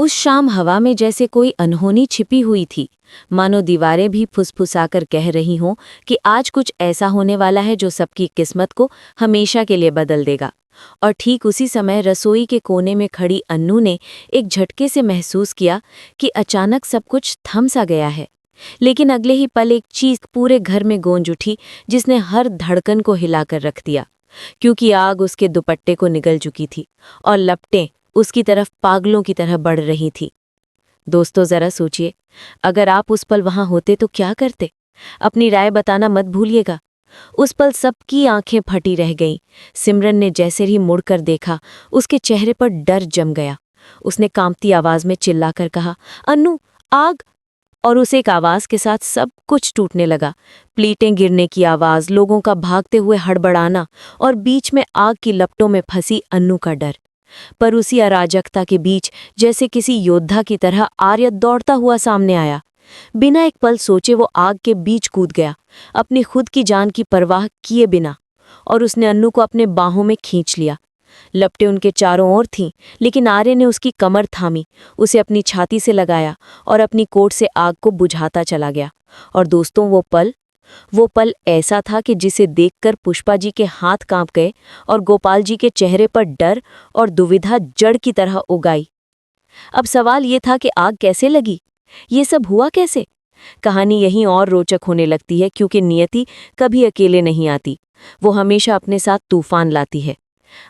उस शाम हवा में जैसे कोई अनहोनी छिपी हुई थी। मानो दीवारें भी फुसफुसाकर कह रही हों कि आज कुछ ऐसा होने वाला है जो सबकी किस्मत को हमेशा के लिए बदल देगा। और ठीक उसी समय रसोई के कोने में खड़ी अन्नू ने एक झटके से महसूस किया कि अचानक सब कुछ थम सा गया है। लेकिन अगले ही पल एक चीख पूरे घर में गूंज उठी, जिसने हर धड़कन को हिलाकर रख दिया। क्योंकि आग उसके दुपट्टे को निगल चुकी थी और लपटें उसकी तरफ पागलों की तरह बढ़ रही थी। दोस्तों, जरा सोचिए, अगर आप उस पल वहां होते तो क्या करते? अपनी राय बताना मत भूलिएगा। उस पल सबकी आंखें फटी रह गईं। सिमरन ने जैसे ही मुड़कर देखा, उसके चेहरे पर डर जम गया। उसने कांपती आवाज में चिल्लाकर कहा, अन्नू, आग! और उस एक आवाज के साथ सब कुछ टूटने लगा। प्लेटें गिरने की आवाज, लोगों का भागते हुए हड़बड़ाना और बीच में आग की लपटों में फंसी अन्नू का डर। पर उसी अराजकता के बीच जैसे किसी योद्धा की तरह आर्य दौड़ता हुआ सामने आया। बिना एक पल सोचे वो आग के बीच कूद गया, अपनी खुद की जान की परवाह किए बिना। और उसने अन्नू को अपने बाहों में खींच लिया। लपटें उनके चारों ओर थीं, लेकिन आर्य ने उसकी कमर थामी, उसे अपनी छाती से लगाया और अपनी कोट से आग को बुझाता चला गया। और दोस्तों, वो पल ऐसा था कि जिसे देखकर पुष्पा जी के हाथ कांप गए और गोपाल जी के चेहरे पर डर और दुविधा जड़ की तरह उगाई। अब सवाल ये था कि आग कैसे लगी? ये सब हुआ कैसे? कहानी यहीं और रोचक होने लगती है, क्योंकि नियति कभी अकेले नहीं आती। वो हमेशा अपने साथ तूफान लाती है।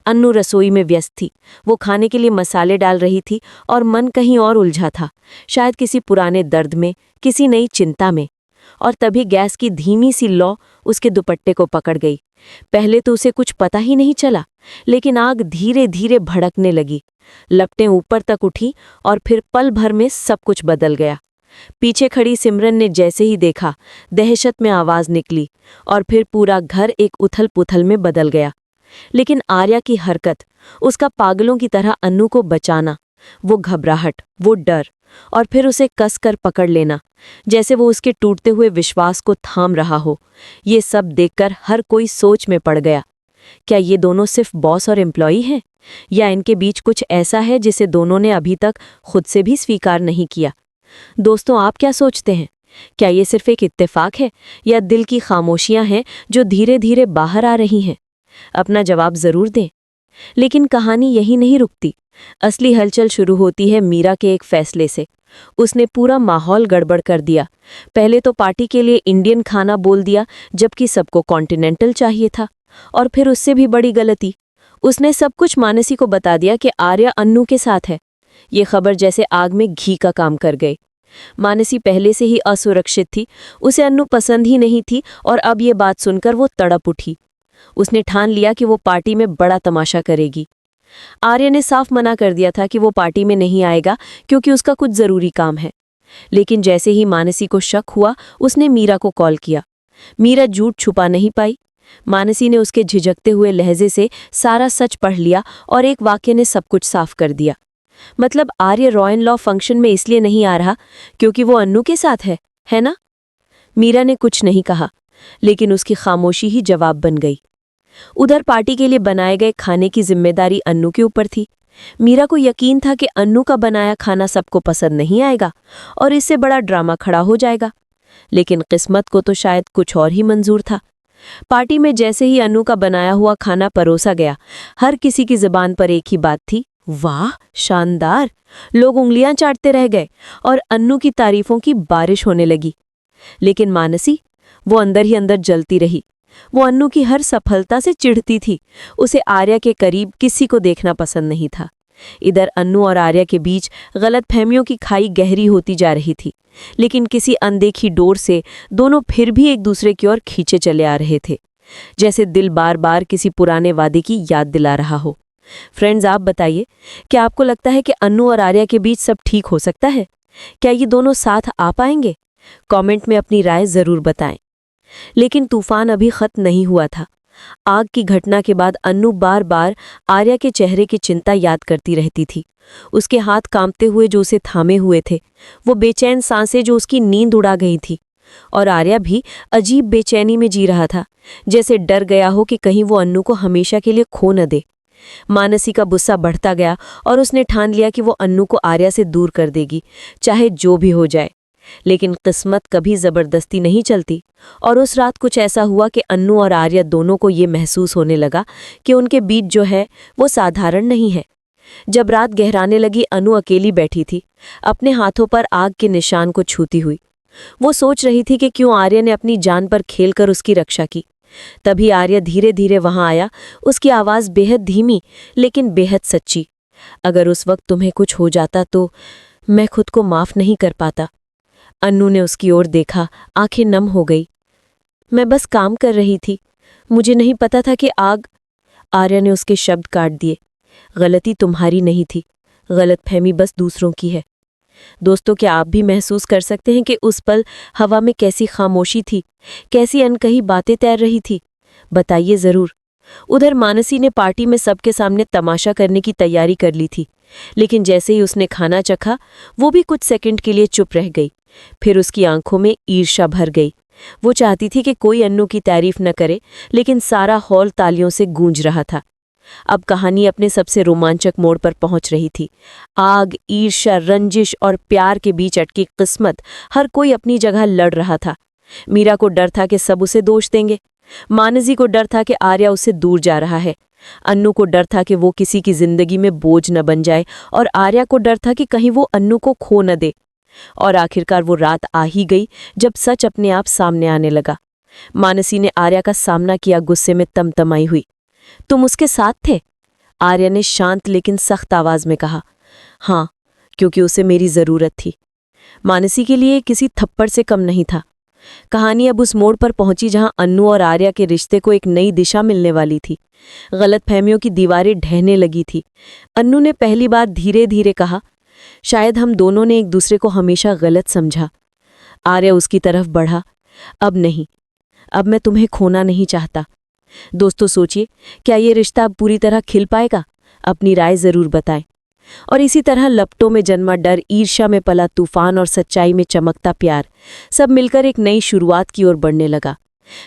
अन्नू रसोई में व्यस्त थी। वो खाने के लिए मसाले डाल रही थी और मन कहीं और उलझा था, शायद किसी पुराने दर्द में, किसी नई चिंता में। और तभी गैस की धीमी सी लौ उसके दुपट्टे को पकड़ गई। पहले तो उसे कुछ पता ही नहीं चला, लेकिन आग धीरे धीरे भड़कने लगी। लपटें ऊपर तक उठी और फिर पल भर में सब कुछ बदल गया। पीछे खड़ी सिमरन ने जैसे ही देखा, दहशत में आवाज निकली और फिर पूरा घर एक उथल पुथल में बदल गया। लेकिन आर्या की हरकत, उसका पागलों की तरह अन्नू को बचाना, वो घबराहट, वो डर, और फिर उसे कसकर पकड़ लेना, जैसे वो उसके टूटते हुए विश्वास को थाम रहा हो, ये सब देखकर हर कोई सोच में पड़ गया। क्या ये दोनों सिर्फ बॉस और एम्प्लॉई हैं, या इनके बीच कुछ ऐसा है जिसे दोनों ने अभी तक खुद से भी स्वीकार नहीं किया? दोस्तों, आप क्या सोचते हैं? क्या ये सिर्फ एक इत्तेफाक है, या दिल की खामोशियां हैं जो धीरे धीरे बाहर आ रही हैं? अपना जवाब जरूर दें। लेकिन कहानी यही नहीं रुकती। असली हलचल शुरू होती है मीरा के एक फैसले से। उसने पूरा माहौल गड़बड़ कर दिया। पहले तो पार्टी के लिए इंडियन खाना बोल दिया, जबकि सबको कॉन्टिनेंटल चाहिए था। और फिर उससे भी बड़ी गलती, उसने सब कुछ मानसी को बता दिया कि आर्या अन्नू के साथ है। ये खबर जैसे आग में घी का काम कर गई। मानसी पहले से ही असुरक्षित थी, उसे अन्नू पसंद ही नहीं थी, और अब ये बात सुनकर वो तड़प उठी। उसने ठान लिया कि वो पार्टी में बड़ा तमाशा करेगी। आर्य ने साफ मना कर दिया था कि वो पार्टी में नहीं आएगा, क्योंकि उसका कुछ जरूरी काम है। लेकिन जैसे ही मानसी को शक हुआ, उसने मीरा को कॉल किया। मीरा झूठ छुपा नहीं पाई। मानसी ने उसके झिझकते हुए लहजे से सारा सच पढ़ लिया और एक वाक्य ने सब कुछ साफ कर दिया। मतलब आर्य रॉ इन लॉ फंक्शन में इसलिए नहीं आ रहा क्योंकि वो अन्नू के साथ है ना? मीरा ने कुछ नहीं कहा, लेकिन उसकी खामोशी ही जवाब बन गई। उधर पार्टी के लिए बनाए गए खाने की जिम्मेदारी अन्नू के ऊपर थी। मीरा को यकीन था कि अन्नू का बनाया खाना सबको पसंद नहीं आएगा और इससे बड़ा ड्रामा खड़ा हो जाएगा। लेकिन किस्मत को तो शायद कुछ और ही मंजूर था। पार्टी में जैसे ही अन्नू का बनाया हुआ खाना परोसा गया, हर किसी की जुबान पर एक ही बात थी, वाह, शानदार। लोग उंगलियां चाटते रह गए और अन्नू की तारीफों की बारिश होने लगी। लेकिन मानसी, वो अंदर ही अंदर जलती रही। वो अन्नू की हर सफलता से चिढ़ती थी। उसे आर्या के करीब किसी को देखना पसंद नहीं था। इधर अन्नू और आर्या के बीच गलतफहमियों की खाई गहरी होती जा रही थी, लेकिन किसी अनदेखी डोर से दोनों फिर भी एक दूसरे की ओर खींचे चले आ रहे थे, जैसे दिल बार बार किसी पुराने वादे की याद दिला रहा हो। फ्रेंड्स, आप बताइए, क्या आपको लगता है कि अन्नू और आर्या के बीच सब ठीक हो सकता है? क्या ये दोनों साथ आ पाएंगे? कमेंट में अपनी राय जरूर बताएं। लेकिन तूफान अभी खत्म नहीं हुआ था। आग की घटना के बाद अन्नू बार बार आर्या के चेहरे की चिंता याद करती रहती थी। उसके हाथ कांपते हुए जो उसे थामे हुए थे, वो बेचैन सांसें जो उसकी नींद उड़ा गई थी। और आर्या भी अजीब बेचैनी में जी रहा था, जैसे डर गया हो कि कहीं वो अन्नू को हमेशा के लिए खो न दे। मानसी का गुस्सा बढ़ता गया और उसने ठान लिया कि वो अन्नू को आर्या से दूर कर देगी, चाहे जो भी हो जाए। लेकिन किस्मत कभी जबरदस्ती नहीं चलती, और उस रात कुछ ऐसा हुआ कि अन्नू और आर्या दोनों को ये महसूस होने लगा कि उनके बीच जो है वो साधारण नहीं है। जब रात गहराने लगी, अनु अकेली बैठी थी, अपने हाथों पर आग के निशान को छूती हुई। वो सोच रही थी कि क्यों आर्या ने अपनी जान पर खेलकर उसकी रक्षा की। तभी आर्या धीरे धीरे वहां आया, उसकी आवाज बेहद धीमी लेकिन बेहद सच्ची। अगर उस वक्त तुम्हें कुछ हो जाता तो मैं खुद को माफ नहीं कर पाता। अन्नू ने उसकी ओर देखा, आंखें नम हो गई। मैं बस काम कर रही थी, मुझे नहीं पता था कि आग। आर्या ने उसके शब्द काट दिए। गलती तुम्हारी नहीं थी, गलतफहमी बस दूसरों की है। दोस्तों, क्या आप भी महसूस कर सकते हैं कि उस पल हवा में कैसी खामोशी थी, कैसी अनकही बातें तैर रही थी? बताइए जरूर। उधर मानसी ने पार्टी में सबके सामने तमाशा करने की तैयारी कर ली थी, लेकिन जैसे ही उसने खाना चखा, वो भी कुछ सेकंड के लिए चुप रह गई। फिर उसकी आंखों में ईर्ष्या भर गई। वो चाहती थी कि कोई अन्नू की तारीफ न करे, लेकिन सारा हॉल तालियों से गूंज रहा था। अब कहानी अपने सबसे रोमांचक मोड़ पर पहुंच रही थी। आग, ईर्ष्या, रंजिश और प्यार के बीच अटकी किस्मत, हर कोई अपनी जगह लड़ रहा था। मीरा को डर था कि सब उसे दोष देंगे। मानसी को डर था कि आर्या उससे दूर जा रहा है। अन्नू को डर था कि वो किसी की जिंदगी में बोझ न बन जाए, और आर्या को डर था कि कहीं वो अन्नू को खो न दे। और आखिरकार वो रात आ ही गई जब सच अपने आप सामने आने लगा। मानसी ने आर्या का सामना किया, गुस्से में तमतमाई हुई। तुम उसके साथ थे? आर्या ने शांत लेकिन सख्त आवाज में कहा। हाँ, क्योंकि उसे मेरी जरूरत थी। मानसी के लिए किसी थप्पड़ से कम नहीं था। कहानी अब उस मोड़ पर पहुंची जहां अन्नू और आर्या के रिश्ते को एक नई दिशा मिलने वाली थी। गलतफहमियों की दीवारें ढहने लगी थी। अन्नू ने पहली बार धीरे धीरे कहा, शायद हम दोनों ने एक दूसरे को हमेशा गलत समझा। आर्या उसकी तरफ बढ़ा। अब नहीं, अब मैं तुम्हें खोना नहीं चाहता। दोस्तों, सोचिए, क्या ये रिश्ता अब पूरी तरह खिल पाएगा? अपनी राय जरूर बताएं। और इसी तरह लपटों में जन्मा डर, ईर्ष्या में पला तूफान और सच्चाई में चमकता प्यार, सब मिलकर एक नई शुरुआत की ओर बढ़ने लगा।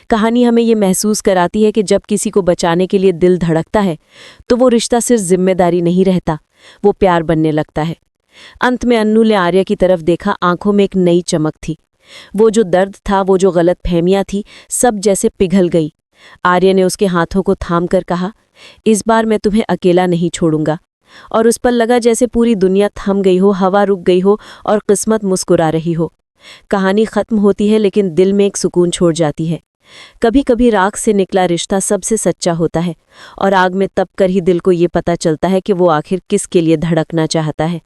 कहानी हमें ये महसूस कराती है कि जब किसी को बचाने के लिए दिल धड़कता है, तो वो रिश्ता सिर्फ जिम्मेदारी नहीं रहता, वो प्यार बनने लगता है। अंत में अन्नू ने आर्या की तरफ देखा, आंखों में एक नई चमक थी। वो जो दर्द था, वो जो गलतफहमियां थी, सब जैसे पिघल गई। आर्या ने उसके हाथों को थाम कर कहा, इस बार मैं तुम्हें अकेला नहीं छोड़ूंगा। और उस पर लगा जैसे पूरी दुनिया थम गई हो, हवा रुक गई हो और किस्मत मुस्कुरा रही हो। कहानी खत्म होती है, लेकिन दिल में एक सुकून छोड़ जाती है। कभी कभी राख से निकला रिश्ता सबसे सच्चा होता है, और आग में तप कर ही दिल को ये पता चलता है कि वो आखिर किसके लिए धड़कना चाहता है।